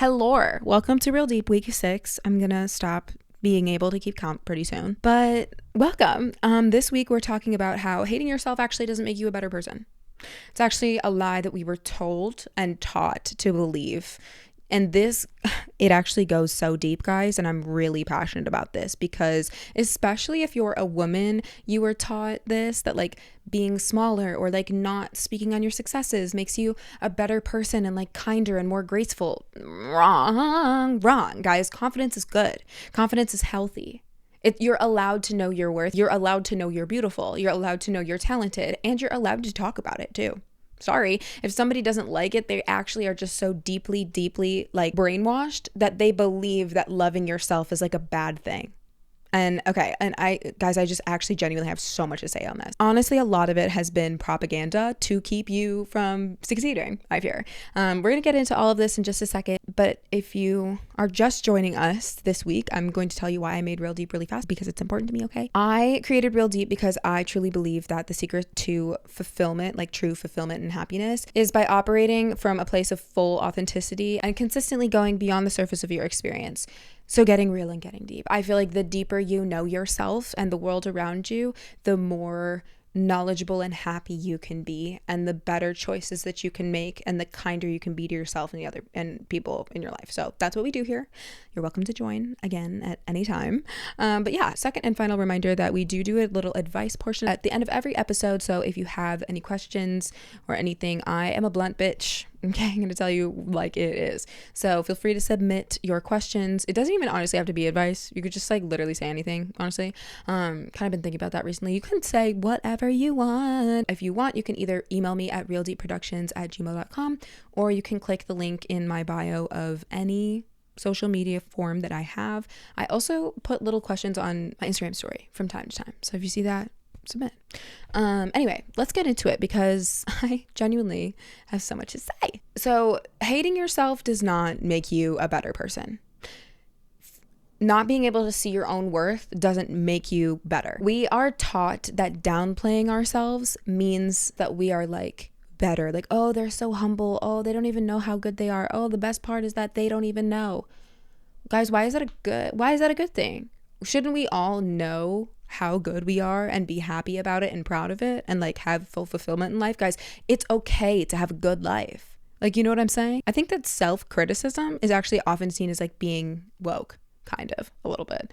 Hello, welcome to Real Deep Week 6. I'm gonna stop being able to keep count pretty soon, but welcome. This week we're talking about how hating yourself actually doesn't make you a better person. It's actually a lie that we were told and taught to believe. And it actually goes so deep, guys, and I'm really passionate about this because especially if you're a woman, you were taught this, that like being smaller or like not speaking on your successes makes you a better person and like kinder and more graceful. Wrong, guys. Confidence is good. Confidence is healthy. You're allowed to know your worth. You're allowed to know you're beautiful. You're allowed to know you're talented, and you're allowed to talk about it too. Sorry, if somebody doesn't like it, they actually are just so deeply like brainwashed that they believe that loving yourself is like a bad thing. And okay, and I just actually genuinely have so much to say on this. Honestly, a lot of it has been propaganda to keep you from succeeding, I fear. We're going to get into all of this in just a second, but if you are just joining us this week, I'm going to tell you why I made Real Deep really fast because it's important to me, okay? I created Real Deep because I truly believe that the secret to fulfillment, like true fulfillment and happiness, is by operating from a place of full authenticity and consistently going beyond the surface of your experience. So getting real and getting deep. I feel like the deeper you know yourself and the world around you, the more knowledgeable and happy you can be, and the better choices that you can make, and the kinder you can be to yourself and the other and people in your life. So that's what we do here. You're welcome to join again at any time. But yeah, second and final reminder that we do a little advice portion at the end of every episode. So if you have any questions or anything, I am a blunt bitch. Okay, I'm going to tell you like it is. So feel free to submit your questions. It doesn't even honestly have to be advice. You could just like literally say anything, honestly. Kind of been thinking about that recently. You can say whatever you want. If you want, you can either email me at realdeepproductions@gmail.com, or you can click the link in my bio of any social media form that I have. I also put little questions on my Instagram story from time to time. So if you see that, submit. Anyway, let's get into it because I genuinely have so much to say. So hating yourself does not make you a better person. Not being able to see your own worth doesn't make you better. We are taught that downplaying ourselves means that we are like better. Like, oh, they're so humble. Oh, they don't even know how good they are. Oh, the best part is that they don't even know. Guys, why is that a good thing? Shouldn't we all know how good we are and be happy about it and proud of it and like have full fulfillment in life? Guys, it's okay to have a good life. Like, you know what I'm saying? I think that self-criticism is actually often seen as like being woke, kind of, a little bit.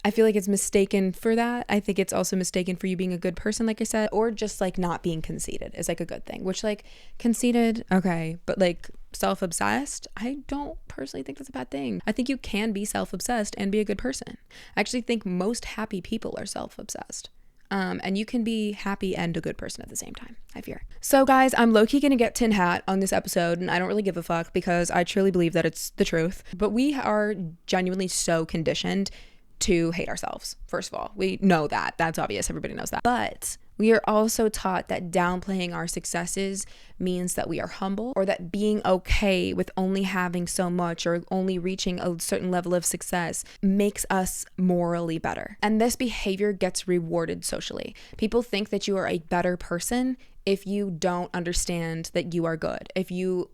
I feel like it's mistaken for that. I think it's also mistaken for you being a good person, like I said, or just like not being conceited is like a good thing, which like conceited, okay, but like self-obsessed, I don't personally think that's a bad thing. I think you can be self-obsessed and be a good person. I actually think most happy people are self-obsessed. And you can be happy and a good person at the same time, I fear. So guys, I'm low-key gonna get tin hat on this episode, and I don't really give a fuck because I truly believe that it's the truth. But we are genuinely so conditioned to hate ourselves. First of all, we know that. That's obvious. Everybody knows that. But we are also taught that downplaying our successes means that we are humble, or that being okay with only having so much or only reaching a certain level of success makes us morally better. And this behavior gets rewarded socially. People think that you are a better person if you don't understand that you are good. If you're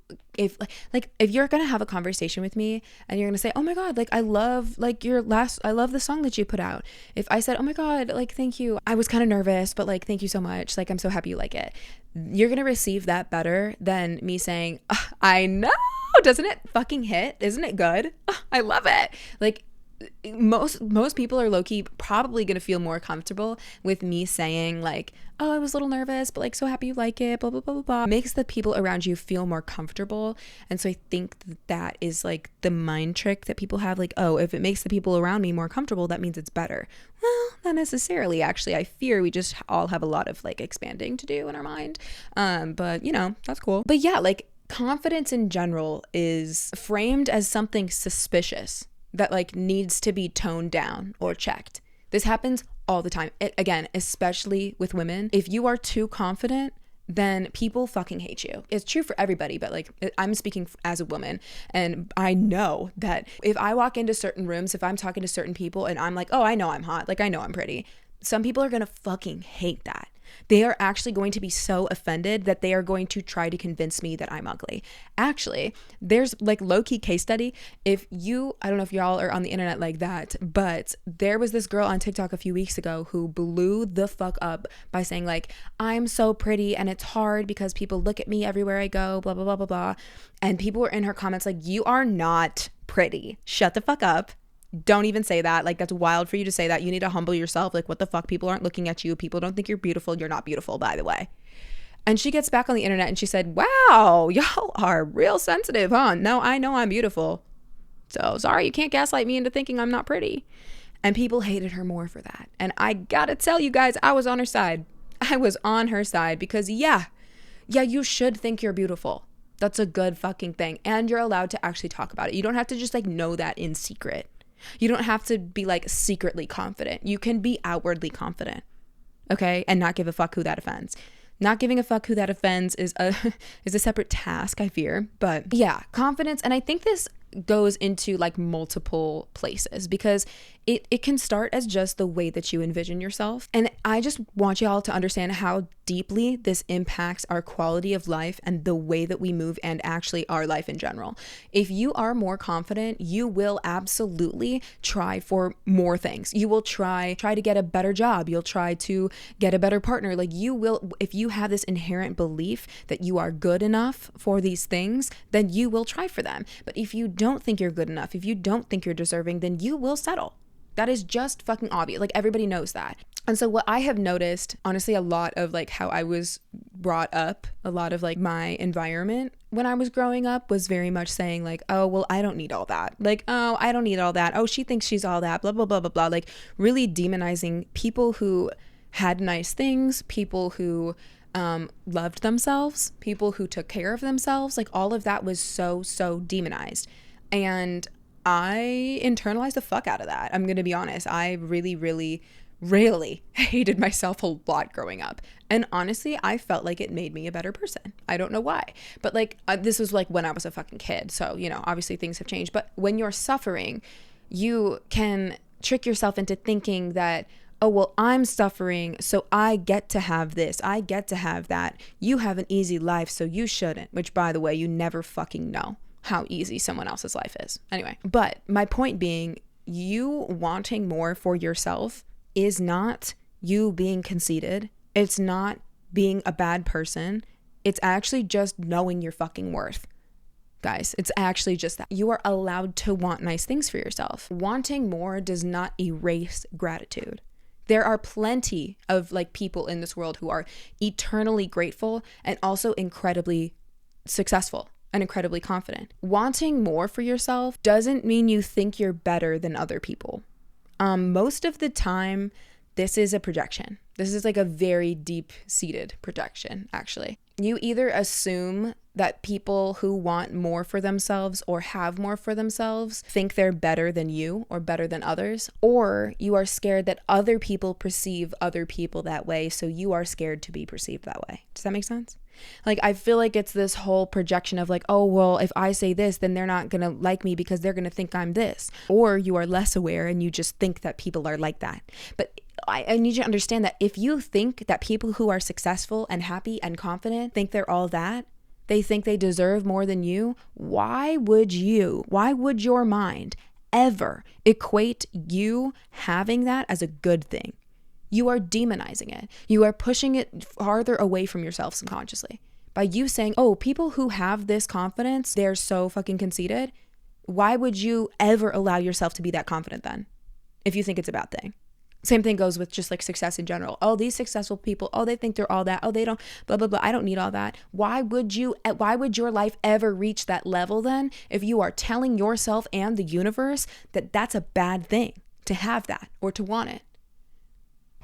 gonna have a conversation with me and you're gonna say, oh my God, like I love the song that you put out. If I said, oh my God, like thank you, I was kind of nervous, but like thank you so much, like I'm so happy you like it, you're gonna receive that better than me saying, I know, doesn't it fucking hit? Isn't it good? I love it. Like most people are low-key probably gonna feel more comfortable with me saying like, oh, I was a little nervous, but like so happy you like it, blah blah blah blah blah. Makes the people around you feel more comfortable. And so I think that is like the mind trick that people have, like, oh, if it makes the people around me more comfortable, that means it's better. Well, not necessarily. Actually, I fear we just all have a lot of like expanding to do in our mind. But you know, that's cool. But yeah, like confidence in general is framed as something suspicious that like needs to be toned down or checked. This happens all the time. Again, especially with women. If you are too confident, then people fucking hate you. It's true for everybody, but like I'm speaking as a woman, and I know that if I walk into certain rooms, if I'm talking to certain people and I'm like, oh, I know I'm hot, like I know I'm pretty, Some people are going to fucking hate that. They are actually going to be so offended that they are going to try to convince me that I'm ugly. Actually, there's like low-key case study. I don't know if y'all are on the internet like that, but there was this girl on TikTok a few weeks ago who blew the fuck up by saying like, I'm so pretty and it's hard because people look at me everywhere I go, blah, blah, blah, blah, blah. And people were in her comments like, you are not pretty. Shut the fuck up. Don't even say that. Like, that's wild for you to say that. You need to humble yourself. Like, what the fuck? People aren't looking at you. People don't think you're beautiful. You're not beautiful, by the way. And she gets back on the internet and she said, wow, y'all are real sensitive, huh? No, I know I'm beautiful. So sorry, you can't gaslight me into thinking I'm not pretty. And people hated her more for that. And I gotta tell you guys, I was on her side. I was on her side because yeah, you should think you're beautiful. That's a good fucking thing. And you're allowed to actually talk about it. You don't have to just like know that in secret. You don't have to be like secretly confident. You can be outwardly confident, okay? And not give a fuck who that offends. Not giving a fuck who that offends is a separate task, I fear. But yeah, confidence. And I think this goes into like multiple places because it can start as just the way that you envision yourself. And I just want y'all to understand how deeply this impacts our quality of life and the way that we move and actually our life in general. If you are more confident, you will absolutely try for more things. You will try to get a better job. You'll try to get a better partner. Like you will, if you have this inherent belief that you are good enough for these things, then you will try for them. But if you don't think you're good enough, if you don't think you're deserving, then you will settle. That is just fucking obvious. Like everybody knows that. And so what I have noticed, honestly, a lot of like how I was brought up, a lot of like my environment when I was growing up was very much saying like, oh, well, I don't need all that. Like, oh, I don't need all that. Oh, she thinks she's all that, blah, blah, blah, blah, blah. Like really demonizing people who had nice things, people who loved themselves, people who took care of themselves. Like all of that was so demonized. And I internalized the fuck out of that. I'm going to be honest. I really hated myself a lot growing up. And honestly, I felt like it made me a better person. I don't know why. But like, this was like when I was a fucking kid. So, you know, obviously things have changed. But when you're suffering, you can trick yourself into thinking that, oh, well, I'm suffering, so I get to have this. I get to have that. You have an easy life, so you shouldn't. Which, by the way, you never fucking know how easy someone else's life is. Anyway, but my point being, you wanting more for yourself is not you being conceited. It's not being a bad person. It's actually just knowing your fucking worth. Guys, it's actually just that. You are allowed to want nice things for yourself. Wanting more does not erase gratitude. There are plenty of like people in this world who are eternally grateful and also incredibly successful and incredibly confident. Wanting more for yourself doesn't mean you think you're better than other people. Most of the time, this is a projection. This is like a very deep-seated projection, actually. You either assume that people who want more for themselves or have more for themselves think they're better than you or better than others, or you are scared that other people perceive other people that way, so you are scared to be perceived that way. Does that make sense? Like, I feel like it's this whole projection of like, oh, well, if I say this, then they're not going to like me because they're going to think I'm this. Or you are less aware and you just think that people are like that. But I need you to understand that if you think that people who are successful and happy and confident think they're all that, they think they deserve more than you, why would your mind ever equate you having that as a good thing? You are demonizing it. You are pushing it farther away from yourself subconsciously. By you saying, oh, people who have this confidence, they're so fucking conceited. Why would you ever allow yourself to be that confident then? If you think it's a bad thing. Same thing goes with just like success in general. Oh, these successful people, oh, they think they're all that. Oh, they don't, blah, blah, blah. I don't need all that. Why would your life ever reach that level then if you are telling yourself and the universe that that's a bad thing to have that or to want it?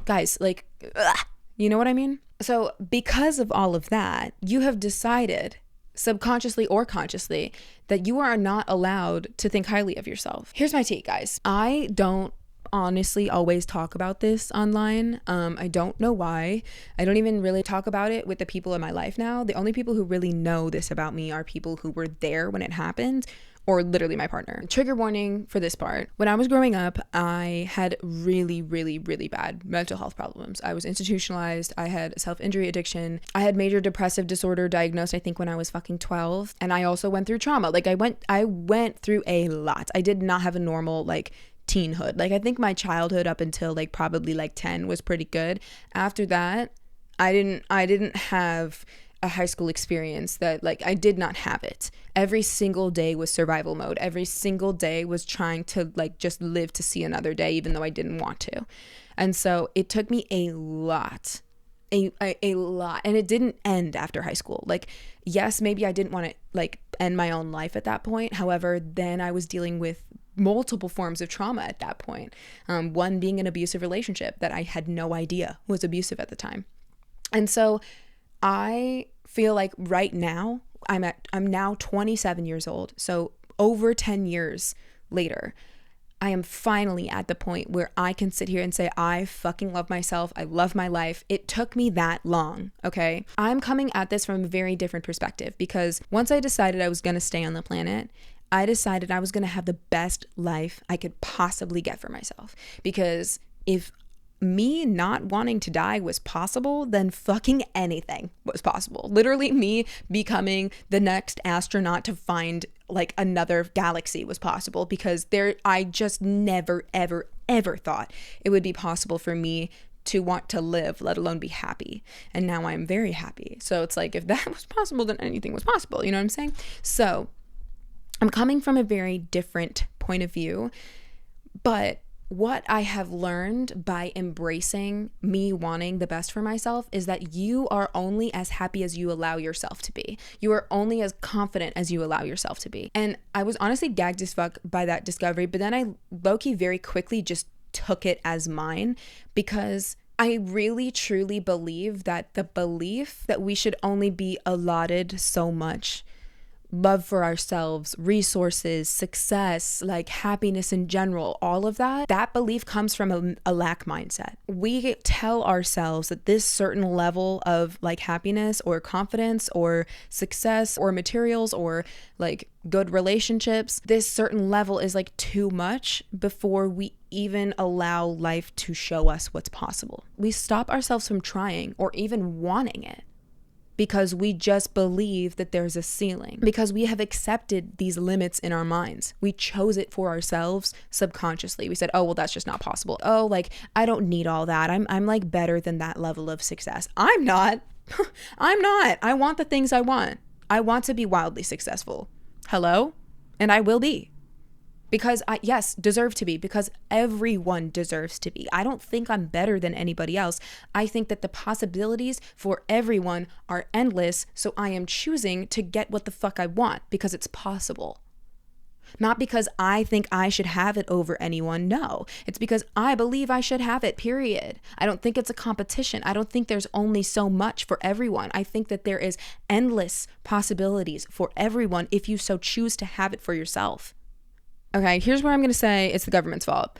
Guys, like, ugh, you know what I mean? So because of all of that, you have decided subconsciously or consciously that you are not allowed to think highly of yourself. Here's my take, guys. I don't honestly always talk about this online. I don't know why. I don't even really talk about it with the people in my life now. The only people who really know this about me are people who were there when it happened, or literally my partner. Trigger warning for this part. When I was growing up, I had really, really, really bad mental health problems. I was institutionalized. I had self-injury addiction. I had major depressive disorder diagnosed, I think, when I was fucking 12. And I also went through trauma. Like I went through a lot. I did not have a normal like teenhood. Like I think my childhood up until like probably like 10 was pretty good. After that, I didn't have a high school experience that like I did not have it. Every single day was survival mode. Every single day was trying to like just live to see another day, even though I didn't want to. And so it took me a lot, a lot. And it didn't end after high school. Like, yes, maybe I didn't want to like end my own life at that point. However, then I was dealing with multiple forms of trauma at that point. One being an abusive relationship that I had no idea was abusive at the time. And so I feel like right now I'm now 27 years old. So over 10 years later, I am finally at the point where I can sit here and say, I fucking love myself. I love my life. It took me that long. Okay. I'm coming at this from a very different perspective because once I decided I was going to stay on the planet, I decided I was going to have the best life I could possibly get for myself. Because if me not wanting to die was possible, then fucking anything was possible. Literally me becoming the next astronaut to find like another galaxy was possible because I just never, ever, ever thought it would be possible for me to want to live, let alone be happy. And now I'm very happy. So it's like, if that was possible, then anything was possible. You know what I'm saying? So I'm coming from a very different point of view, but what I have learned by embracing me wanting the best for myself is that you are only as happy as you allow yourself to be. You are only as confident as you allow yourself to be. And I was honestly gagged as fuck by that discovery, but then I low-key very quickly just took it as mine because I really truly believe that the belief that we should only be allotted so much love for ourselves, resources, success, like happiness in general, all of that belief comes from a lack mindset. We tell ourselves that this certain level of like happiness or confidence or success or materials or like good relationships, this certain level is like too much before we even allow life to show us what's possible. We stop ourselves from trying or even wanting it, because we just believe that there's a ceiling, because we have accepted these limits in our minds. We chose it for ourselves subconsciously. We said, oh, well, that's just not possible. Oh, like, I don't need all that. I'm like better than that level of success. I'm not. I'm not. I want the things I want. I want to be wildly successful. Hello? And I will be. Because deserve to be, because everyone deserves to be. I don't think I'm better than anybody else. I think that the possibilities for everyone are endless, so I am choosing to get what the fuck I want because it's possible. Not because I think I should have it over anyone. No, it's because I believe I should have it, period. I don't think it's a competition. I don't think there's only so much for everyone. I think that there is endless possibilities for everyone if you so choose to have it for yourself. Okay, here's where I'm going to say it's the government's fault,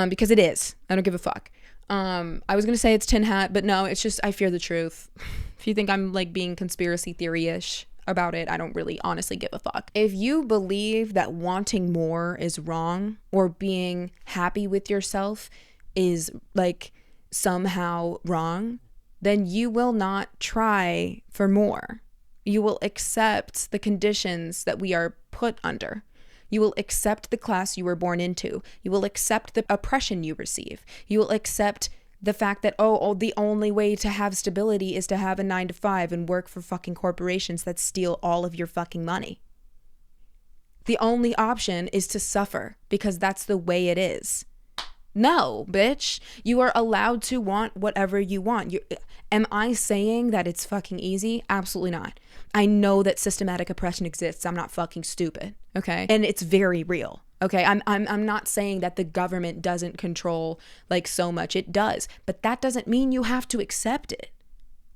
because it is. I don't give a fuck. I was going to say it's tin hat, but no, it's just I fear the truth. If you think I'm like being conspiracy theory-ish about it, I don't really honestly give a fuck. If you believe that wanting more is wrong or being happy with yourself is like somehow wrong, then you will not try for more. You will accept the conditions that we are put under. You will accept the class you were born into. You will accept the oppression you receive. You will accept the fact that, the only way to have stability is to have a 9-to-5 and work for fucking corporations that steal all of your fucking money. The only option is to suffer because that's the way it is. No, bitch. You are allowed to want whatever you want. Am I saying that it's fucking easy? Absolutely not. I know that systematic oppression exists. I'm not fucking stupid, okay? And it's very real, okay? I'm not saying that the government doesn't control like so much. It does, but that doesn't mean you have to accept it.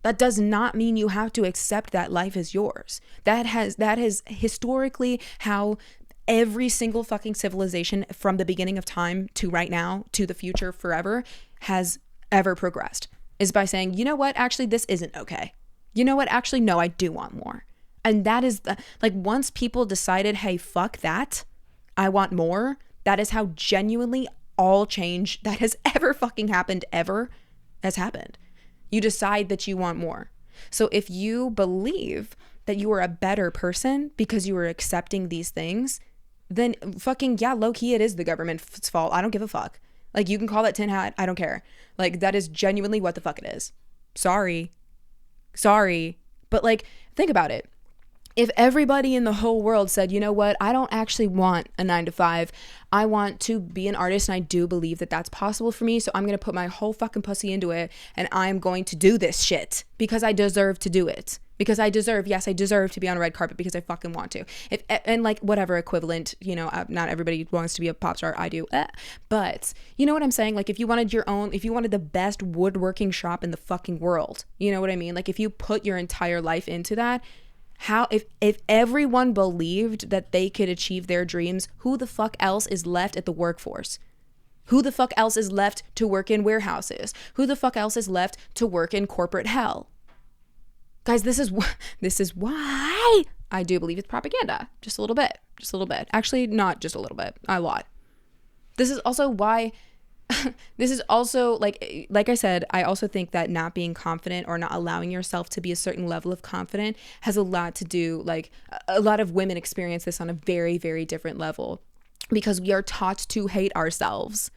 That does not mean you have to accept that life is yours. That is historically how every single fucking civilization from the beginning of time to right now to the future forever has ever progressed, is by saying, you know what, actually this isn't okay. You know what, actually no, I do want more. And that is like, once people decided, hey, fuck that, I want more, that is how genuinely all change that has ever fucking happened ever has happened. You decide that you want more. So if you believe that you are a better person because you are accepting these things, then fucking, yeah, low key, it is the government's fault. I don't give a fuck. Like, you can call that tin hat. I don't care. Like, that is genuinely what the fuck it is. Sorry. But like, think about it. If everybody in the whole world said, you know what, I don't actually want a 9-to-5. I want to be an artist, and I do believe that that's possible for me. So I'm going to put my whole fucking pussy into it, and I'm going to do this shit because I deserve to do it. Because I deserve to be on a red carpet because I fucking want to. And like, whatever equivalent, you know, not everybody wants to be a pop star. I do. But you know what I'm saying? Like, if you wanted the best woodworking shop in the fucking world, you know what I mean? Like, if you put your entire life into that, if everyone believed that they could achieve their dreams, who the fuck else is left at the workforce? Who the fuck else is left to work in warehouses? Who the fuck else is left to work in corporate hell? Guys, this is why I do believe it's propaganda. Just a little bit. Actually, not just a little bit, a lot. This is also why like I said, I also think that not being confident or not allowing yourself to be a certain level of confident has a lot to do, like, a lot of women experience this on a very, very different level because we are taught to hate ourselves.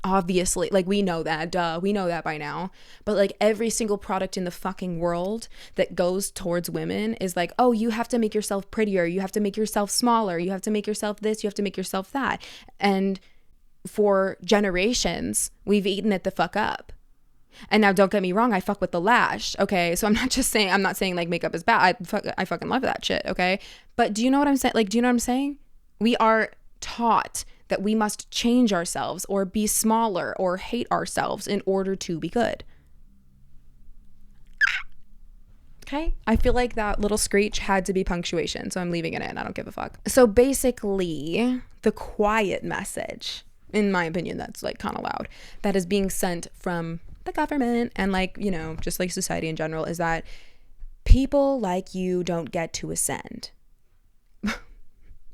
Obviously, like, we know that, we know that by now, but like, every single product in the fucking world that goes towards women is like, oh, you have to make yourself prettier, you have to make yourself smaller, you have to make yourself this, you have to make yourself that. And for generations, we've eaten it the fuck up. And now, don't get me wrong, I fuck with the lash, okay? So I'm not saying like makeup is bad. I fucking love that shit, okay? But do you know what I'm saying? Like, do you know what I'm saying? We are taught that we must change ourselves or be smaller or hate ourselves in order to be good. Okay? I feel like that little screech had to be punctuation, so I'm leaving it in. I don't give a fuck. So basically, the quiet message, in my opinion, that's like kind of loud, that is being sent from the government and, like, you know, just like society in general, is that people like you don't get to ascend.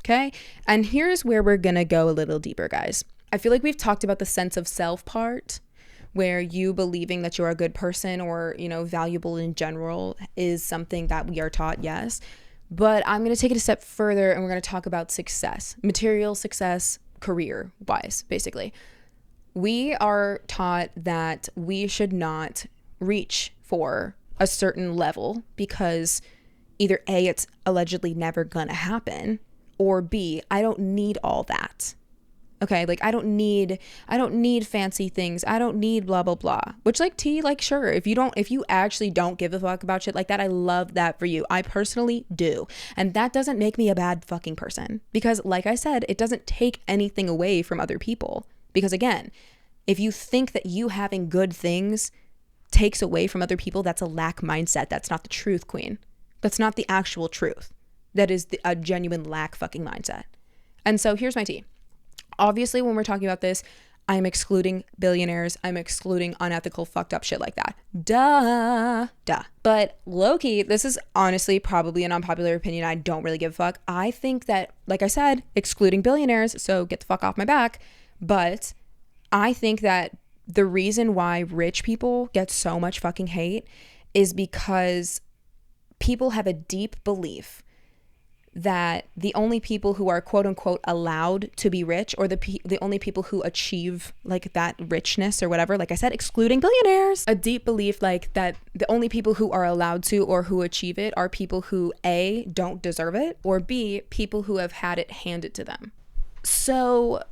Okay? And here's where we're gonna go a little deeper, guys. I feel like we've talked about the sense of self part, where you believing that you're a good person or, you know, valuable in general is something that we are taught, yes. But I'm gonna take it a step further, and we're gonna talk about success, material success, career wise, basically. We are taught that we should not reach for a certain level because either A, it's allegedly never gonna happen, or B, I don't need all that. Okay, like, I don't need fancy things. I don't need blah blah blah. Which, like, like, sure, if you actually don't give a fuck about shit like that, I love that for you. I personally do. And that doesn't make me a bad fucking person, because, like I said, it doesn't take anything away from other people. Because again, if you think that you having good things takes away from other people, that's a lack mindset. That's not the truth, queen. That's not the actual truth. That is a genuine lack fucking mindset. And so here's my tea. Obviously, when we're talking about this, I'm excluding billionaires. I'm excluding unethical, fucked up shit like that. Duh. But low-key, this is honestly probably an unpopular opinion. I don't really give a fuck. I think that, like I said, excluding billionaires, so get the fuck off my back. But I think that the reason why rich people get so much fucking hate is because people have a deep belief that the only people who are quote unquote allowed to be rich, or the only people who achieve like that richness or whatever, like I said, excluding billionaires, a deep belief like that the only people who are allowed to or who achieve it are people who A, don't deserve it, or B, people who have had it handed to them. So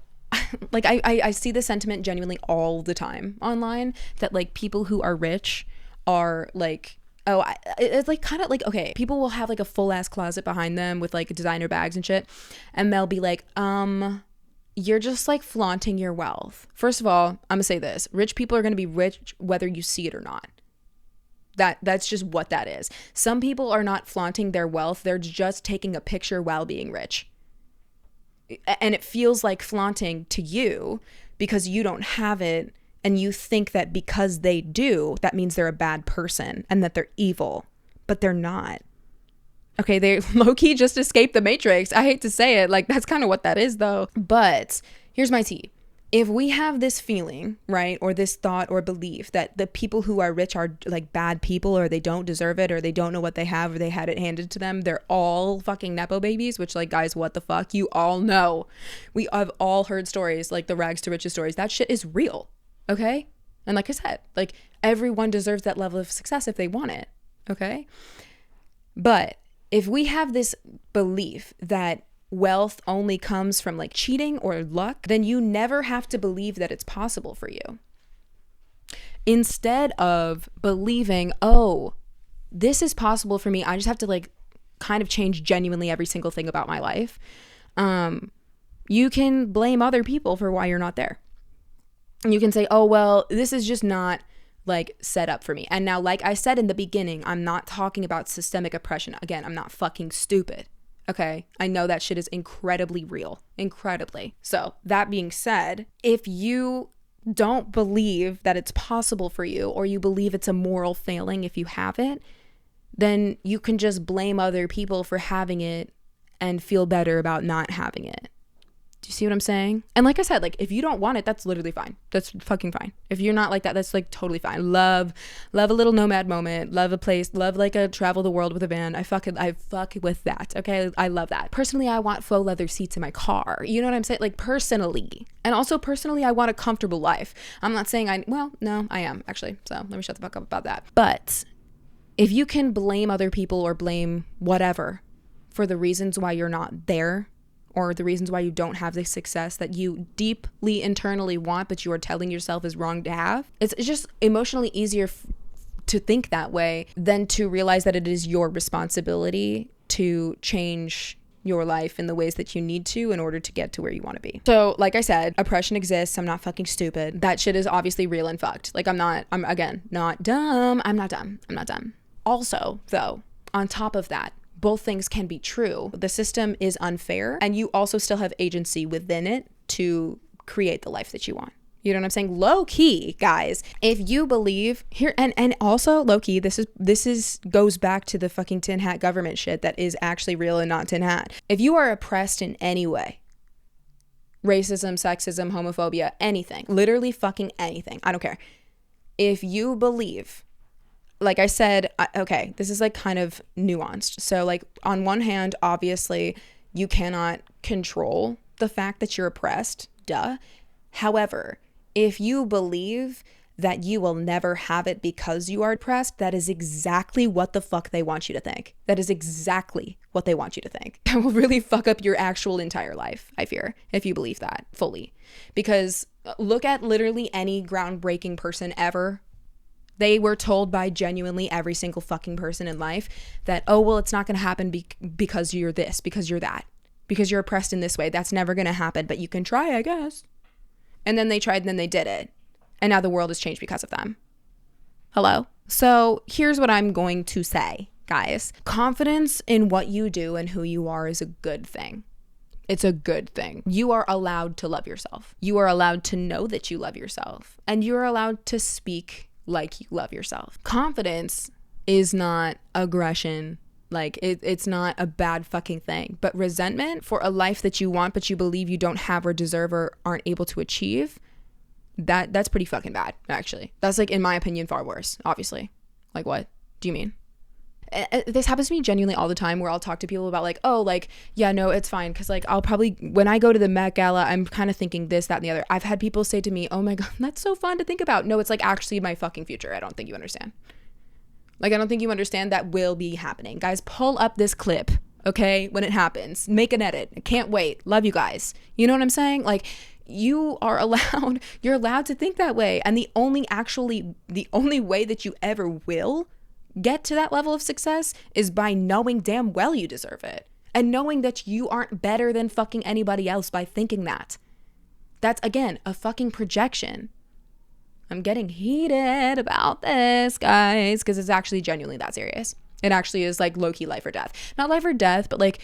like I see the sentiment genuinely all the time online that like people who are rich are like, oh, it's like kind of like, okay, people will have like a full ass closet behind them with like designer bags and shit, and they'll be like, you're just like flaunting your wealth. First of all, I'm gonna say this: rich people are gonna be rich whether you see it or not. That's just what that is. Some people are not flaunting their wealth; they're just taking a picture while being rich, and it feels like flaunting to you because you don't have it. And you think that because they do, that means they're a bad person and that they're evil, but they're not. Okay, they low-key just escaped the Matrix. I hate to say it. Like, that's kind of what that is, though. But here's my tea. If we have this feeling, right, or this thought or belief that the people who are rich are like bad people, or they don't deserve it, or they don't know what they have, or they had it handed to them, they're all fucking Nepo babies, which, like, guys, what the fuck? You all know. We have all heard stories, like the rags to riches stories. That shit is real, okay? And like I said, like, everyone deserves that level of success if they want it, okay? But if we have this belief that wealth only comes from like cheating or luck, then you never have to believe that it's possible for you. Instead of believing, oh, this is possible for me, I just have to like kind of change genuinely every single thing about my life. You can blame other people for why you're not there. And you can say, oh, well, this is just not like set up for me. And now, like I said in the beginning, I'm not talking about systemic oppression. Again, I'm not fucking stupid. Okay, I know that shit is incredibly real, incredibly. So that being said, if you don't believe that it's possible for you, or you believe it's a moral failing if you have it, then you can just blame other people for having it and feel better about not having it. Do you see what I'm saying? And like I said, like, if you don't want it, that's literally fine. That's fucking fine. If you're not like that, that's like totally fine. Love a little nomad moment, love a place, love like a travel the world with a van. I fuck with that. Okay. I love that. Personally, I want faux leather seats in my car. You know what I'm saying? Like, personally. And also personally, I want a comfortable life. I'm not saying no, I am actually. So let me shut the fuck up about that. But if you can blame other people or blame whatever for the reasons why you're not there, or the reasons why you don't have the success that you deeply internally want, but you are telling yourself is wrong to have, it's just emotionally easier to think that way than to realize that it is your responsibility to change your life in the ways that you need to in order to get to where you want to be. So like I said, oppression exists. I'm not fucking stupid. That shit is obviously real and fucked. Like, I'm again, not dumb. I'm not dumb. Also, though, on top of that, both things can be true. The system is unfair, and you also still have agency within it to create the life that you want. You know what I'm saying? Low key, guys, if you believe here, and also low key, this is goes back to the fucking tin hat government shit that is actually real and not tin hat. If you are oppressed in any way, racism, sexism, homophobia, anything, literally fucking anything, I don't care. If you believe, like I said, okay, this is like kind of nuanced. So like, on one hand, obviously you cannot control the fact that you're oppressed, duh. However, if you believe that you will never have it because you are oppressed, that is exactly what the fuck they want you to think. That is exactly what they want you to think. That will really fuck up your actual entire life, I fear, if you believe that fully. Because look at literally any groundbreaking person ever. They were told by genuinely every single fucking person in life that, oh, well, it's not going to happen because you're this, because you're that, because you're oppressed in this way. That's never going to happen, but you can try, I guess. And then they tried, and then they did it. And now the world has changed because of them. Hello? So here's what I'm going to say, guys. Confidence in what you do and who you are is a good thing. It's a good thing. You are allowed to love yourself. You are allowed to know that you love yourself. And you're allowed to speak like you love yourself. Confidence is not aggression. Like, it's not a bad fucking thing. But resentment for a life that you want but you believe you don't have or deserve or aren't able to achieve, that's pretty fucking bad, actually. That's, like, in my opinion, far worse, obviously. Like, what do you mean? This happens to me genuinely all the time, where I'll talk to people about like, oh, like, yeah, no, it's fine, because like I'll probably, when I go to the Met Gala, I'm kind of thinking this, that, and the other. I've had people say to me, oh my god, that's so fun to think about. No, it's like actually my fucking future. I don't think you understand. Like, I don't think you understand that will be happening. Guys, pull up this clip, okay, when it happens. Make an edit. I can't wait. Love you guys. You know what I'm saying? Like, you're allowed to think that way. And the only way that you ever will get to that level of success is by knowing damn well you deserve it. And knowing that you aren't better than fucking anybody else by thinking that. That's, again, a fucking projection. I'm getting heated about this, guys, because it's actually genuinely that serious. It actually is like low-key life or death. Not life or death, but like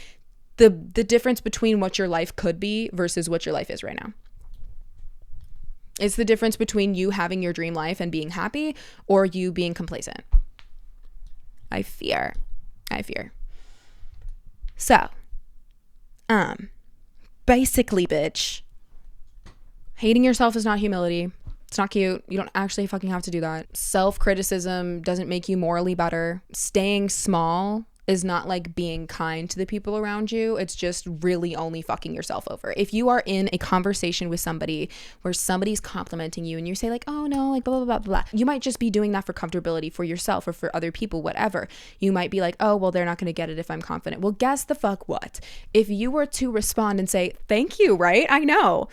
the difference between what your life could be versus what your life is right now. It's the difference between you having your dream life and being happy, or you being complacent. I fear. So, basically, bitch, hating yourself is not humility. It's not cute. You don't actually fucking have to do that. Self-criticism doesn't make you morally better. Staying small is not like being kind to the people around you. It's just really only fucking yourself over. If you are in a conversation with somebody where somebody's complimenting you and you say like, oh no, like blah, blah, blah, blah, you might just be doing that for comfortability for yourself or for other people, whatever. You might be like, oh, well, they're not going to get it if I'm confident. Well, guess the fuck what? If you were to respond and say, thank you, right? I know.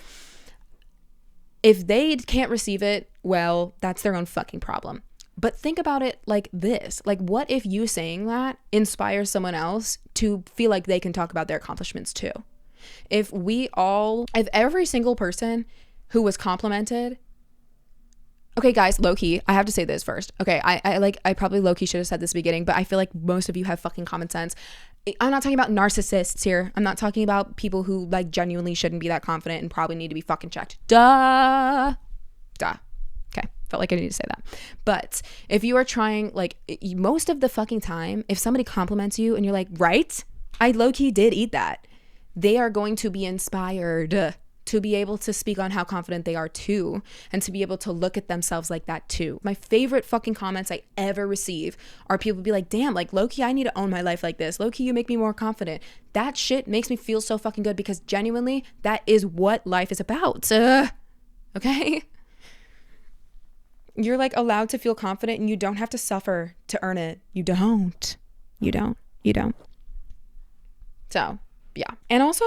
If they can't receive it, well, that's their own fucking problem. But think about it like this. Like, what if you saying that inspires someone else to feel like they can talk about their accomplishments too? If every single person who was complimented, okay, guys, low-key, I have to say this first. Okay, I probably low-key should have said this at the beginning, but I feel like most of you have fucking common sense. I'm not talking about narcissists here. I'm not talking about people who like genuinely shouldn't be that confident and probably need to be fucking checked. Duh. Okay, felt like I needed to say that. But if you are trying, like, most of the fucking time, if somebody compliments you and you're like, right, I low-key did eat that, they are going to be inspired to be able to speak on how confident they are too, and to be able to look at themselves like that too. My favorite fucking comments I ever receive are people be like, damn, like low-key, I need to own my life like this. Low-key, you make me more confident. That shit makes me feel so fucking good, because genuinely, that is what life is about. Okay? You're like allowed to feel confident, and you don't have to suffer to earn it. You don't. So, yeah. And also,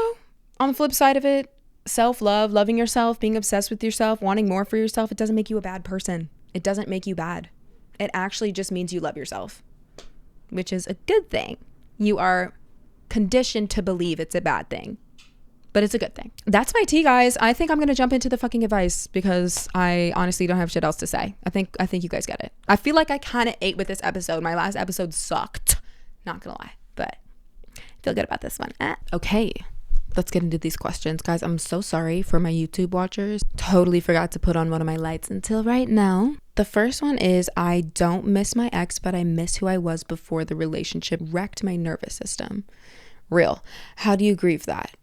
on the flip side of it, self-love, loving yourself, being obsessed with yourself, wanting more for yourself, it doesn't make you a bad person. It doesn't make you bad. It actually just means you love yourself, which is a good thing. You are conditioned to believe it's a bad thing, but it's a good thing. That's my tea, guys. I think I'm going to jump into the fucking advice, because I honestly don't have shit else to say. I think you guys get it. I feel like I kind of ate with this episode. My last episode sucked. Not going to lie, but I feel good about this one. Okay. Let's get into these questions. Guys, I'm so sorry for my YouTube watchers. Totally forgot to put on one of my lights until right now. The first one is, I don't miss my ex, but I miss who I was before the relationship wrecked my nervous system. Real. How do you grieve that?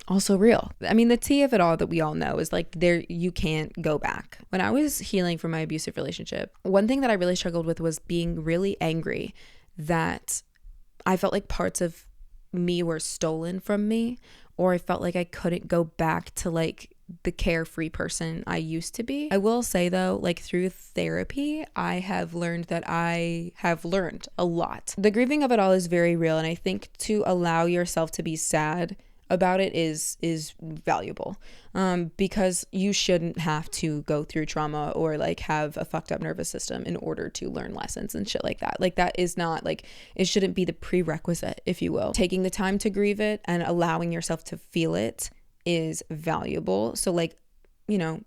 Also real. I mean, the tea of it all that we all know is like, you can't go back. When I was healing from my abusive relationship, one thing that I really struggled with was being really angry that I felt like parts of me were stolen from me, or I felt like I couldn't go back to like the carefree person I used to be. I will say though, like through therapy, I have learned that I have learned a lot. The grieving of it all is very real, and I think to allow yourself to be sad about it is valuable, because you shouldn't have to go through trauma or like have a fucked up nervous system in order to learn lessons and shit like that. Like, that is not like, it shouldn't be the prerequisite, if you will. Taking the time to grieve it and allowing yourself to feel it is valuable. So like, you know,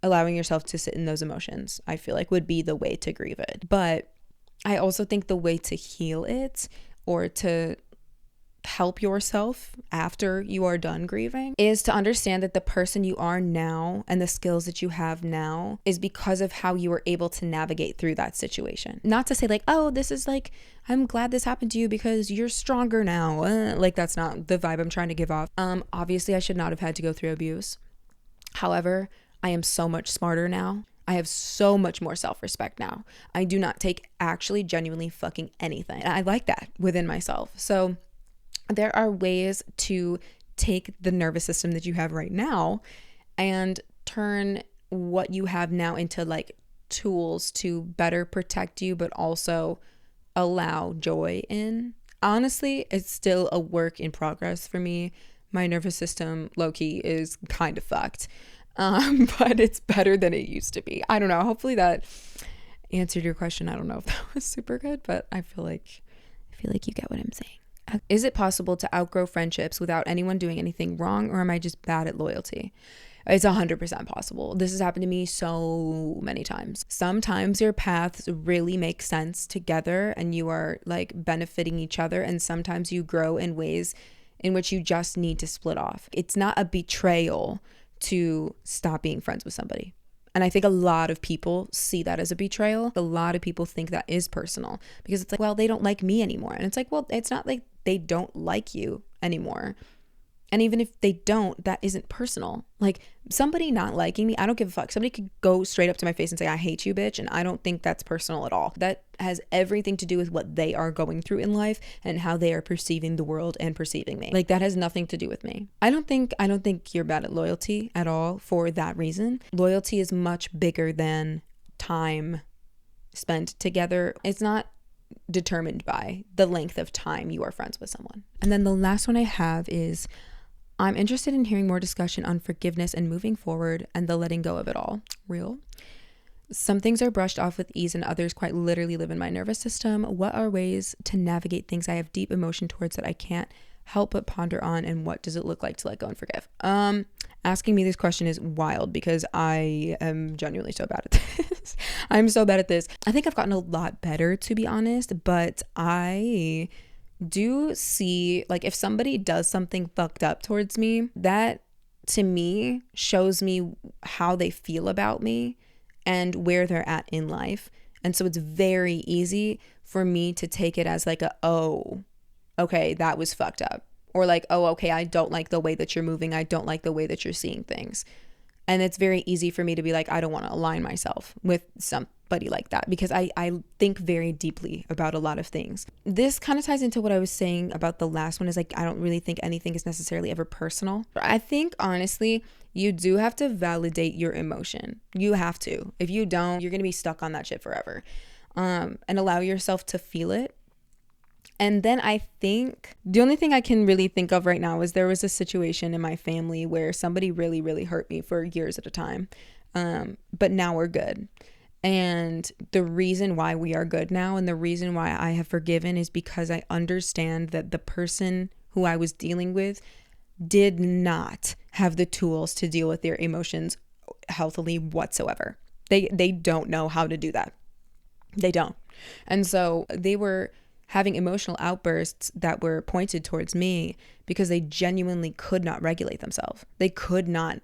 allowing yourself to sit in those emotions, I feel like would be the way to grieve it. But I also think the way to heal it, or to help yourself after you are done grieving, is to understand that the person you are now and the skills that you have now is because of how you were able to navigate through that situation. Not to say like, oh, this is like, I'm glad this happened to you because you're stronger now. Like, that's not the vibe I'm trying to give off. Obviously I should not have had to go through abuse. However, I am so much smarter now. I have so much more self-respect now. I do not take actually genuinely fucking anything. I like that within myself. So there are ways to take the nervous system that you have right now and turn what you have now into like tools to better protect you, but also allow joy in. Honestly, it's still a work in progress for me. My nervous system, low-key, is kind of fucked. But it's better than it used to be. I don't know. Hopefully that answered your question. I don't know if that was super good, but I feel like you get what I'm saying. Is it possible to outgrow friendships without anyone doing anything wrong, or am I just bad at loyalty? It's 100% possible. This has happened to me so many times. Sometimes your paths really make sense together and you are like benefiting each other, and sometimes you grow in ways in which you just need to split off. It's not a betrayal to stop being friends with somebody. And I think a lot of people see that as a betrayal. A lot of people think that is personal, because it's like, well, they don't like me anymore. And it's like, well, it's not like they don't like you anymore. And even if they don't, that isn't personal. Like, somebody not liking me, I don't give a fuck. Somebody could go straight up to my face and say, I hate you, bitch. And I don't think that's personal at all. That has everything to do with what they are going through in life and how they are perceiving the world and perceiving me. Like, that has nothing to do with me. I don't think you're bad at loyalty at all for that reason. Loyalty is much bigger than time spent together. It's not determined by the length of time you are friends with someone. And then the last one I have is, I'm interested in hearing more discussion on forgiveness and moving forward and the letting go of it all. Real. Some things are brushed off with ease and others quite literally live in my nervous system. What are ways to navigate things I have deep emotion towards that I can't help but ponder on, and what does it look like to let go and forgive? Asking me this question is wild because I am genuinely so bad at this. I'm so bad at this. I think I've gotten a lot better, to be honest, but I do see, like, if somebody does something fucked up towards me, that to me shows me how they feel about me and where they're at in life. And so it's very easy for me to take it as like oh, okay, that was fucked up. Or like, oh, okay, I don't like the way that you're moving. I don't like the way that you're seeing things. And it's very easy for me to be like, I don't want to align myself with somebody like that because I think very deeply about a lot of things. This kind of ties into what I was saying about the last one, is like, I don't really think anything is necessarily ever personal. I think honestly, you do have to validate your emotion. You have to. If you don't, you're going to be stuck on that shit forever. And allow yourself to feel it. And then I think the only thing I can really think of right now is there was a situation in my family where somebody really, really hurt me for years at a time. But now we're good. And the reason why we are good now and the reason why I have forgiven is because I understand that the person who I was dealing with did not have the tools to deal with their emotions healthily whatsoever. They don't know how to do that. They don't. And so they were having emotional outbursts that were pointed towards me because they genuinely could not regulate themselves. They could not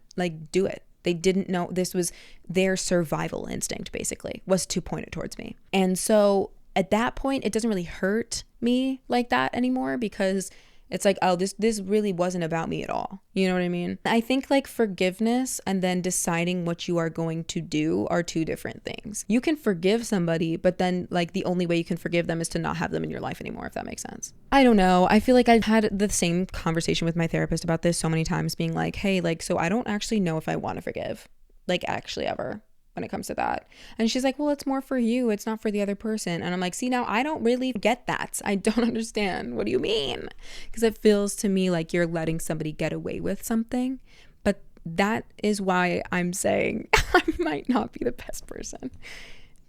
do it. They didn't know. This was their survival instinct, basically, was to point it towards me. And so at that point, it doesn't really hurt me like that anymore because it's like, oh, this really wasn't about me at all. You know what I mean? I think like forgiveness and then deciding what you are going to do are two different things. You can forgive somebody, but then like the only way you can forgive them is to not have them in your life anymore, if that makes sense. I don't know. I feel like I've had the same conversation with my therapist about this so many times, being like, hey, like, so I don't actually know if I want to forgive, like actually ever, when it comes to that. And she's like, well, it's more for you. It's not for the other person. And I'm like, see, now I don't really get that. I don't understand. What do you mean? Because it feels to me like you're letting somebody get away with something. But that is why I'm saying I might not be the best person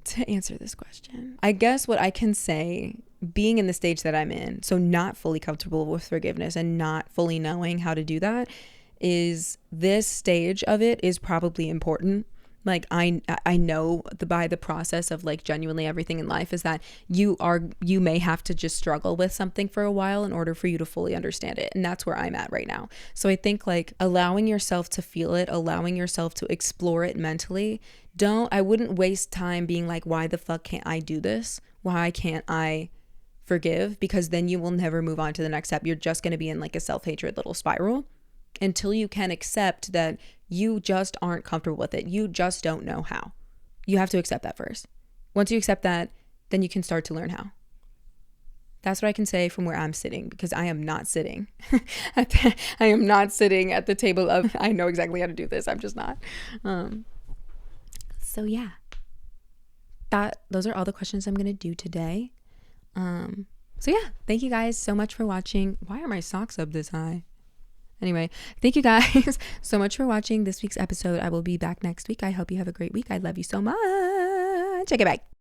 to answer this question. I guess what I can say, being in the stage that I'm in, so not fully comfortable with forgiveness and not fully knowing how to do that, is this stage of it is probably important. Like I know by the process of like genuinely everything in life is that you may have to just struggle with something for a while in order for you to fully understand it. And that's where I'm at right now. So I think like allowing yourself to feel it, allowing yourself to explore it mentally. I wouldn't waste time being like, why the fuck can't I do this? Why can't I forgive? Because then you will never move on to the next step. You're just going to be in like a self-hatred little spiral until you can accept that you just aren't comfortable with it. You just don't know how. You have to accept that first. Once you accept that, then you can start to learn how. That's what I can say from where I'm sitting, because I am not sitting. I am not sitting at the table of, I know exactly how to do this. I'm just not. So yeah, those are all the questions I'm going to do today. So yeah, thank you guys so much for watching. Why are my socks up this high? Anyway, thank you guys so much for watching this week's episode. I will be back next week. I hope you have a great week. I love you so much. Okay, bye.